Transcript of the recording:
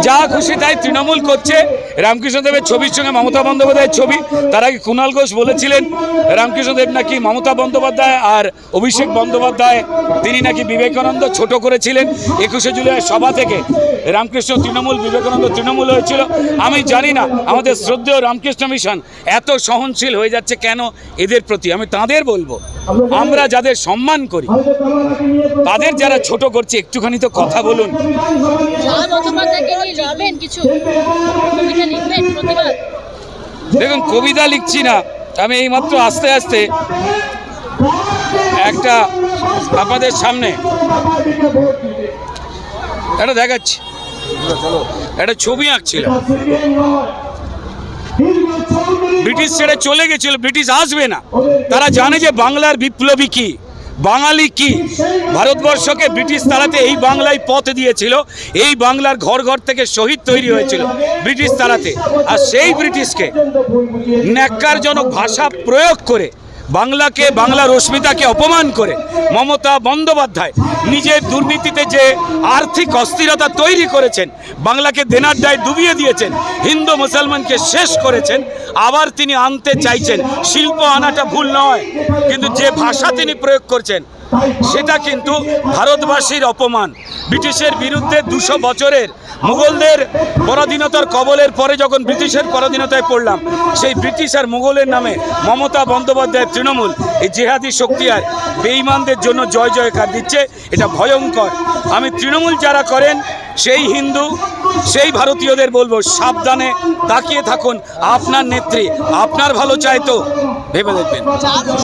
যা খুশি তাই তৃণমূল করছে। রামকৃষ্ণদেবের ছবির সঙ্গে মমতা বন্দ্যোপাধ্যায়ের ছবি। তার আগে কুণাল ঘোষ বলেছিলেন রামকৃষ্ণদেব নাকি মমতা বন্দ্যোপাধ্যায় আর অভিষেক বন্দ্যোপাধ্যায় তিনি নাকি বিবেকানন্দ ছোট করেছিলেন। 21শে জুলাই সভা থেকে রামকৃষ্ণ তৃণমূল, বিবেকানন্দ তৃণমূল হয়েছিল। আমি জানি না আমাদের শ্রদ্ধেয় রামকৃষ্ণ মিশন এত সহনশীল হয়ে যাচ্ছে কেন এদের প্রতি। আমি তাদের বলবো, আমরা যাদের সম্মান করি তাদের যারা ছোট করছে একটুখানি তো কথা বলুন। দেখুন, কবিতা লিখছি না আমি, এইমাত্র আস্তে আস্তে একটা আপনাদের সামনে এটা দেখাচ্ছি, একটা ছবি আঁকছিল। ব্রিটিশ ছেড়ে চলে গেছিল, ব্রিটিশ আসবে না। তারা জানে যে বাংলার বিপ্লবী কি, বাঙালি কি। ভারতবর্ষকে ব্রিটিশ তাড়াতে এই বাংলায় পথ দিয়েছিল, এই বাংলার ঘর ঘর থেকে শহীদ তৈরি হয়েছিল ব্রিটিশ তাড়াতে। আর সেই ব্রিটিশকে ন্যাক্কারজনক ভাষা প্রয়োগ করে বাংলাকে, বাংলার অস্মিতাকে অপমান করে মমতা বন্দ্যোপাধ্যায় নিজের দুর্নীতিতে যে আর্থিক অস্থিরতা তৈরি করেছেন, বাংলাকে দেনার দায় ডুবিয়ে দিয়েছেন, হিন্দু মুসলমানকে শেষ করেছেন, আবার তিনি আনতে চাইছেন। শিল্প আনাটা ভুল নয়, কিন্তু যে ভাষা তিনি প্রয়োগ করছেন সেটা কিন্তু ভারতবাসীর অপমান। ব্রিটিশের বিরুদ্ধে 200 বছরের মুঘলদের পরাধীনতার কবলের পরে যখন ব্রিটিশের পরাধীনতায় পড়লাম, সেই ব্রিটিশ আর মুঘলের নামে মমতা বন্দ্যোপাধ্যায় তৃণমূল এই জেহাদি শক্তি আর বেঈমানদের জন্য জয় জয়কার দিচ্ছে। এটা ভয়ঙ্কর। আমি তৃণমূল যারা করেন সেই হিন্দু, সেই ভারতীয়দের বলবো সাবধানে তাকিয়ে থাকুন। আপনার নেত্রী আপনার ভালো চায় তো ভেবে দেখবেন।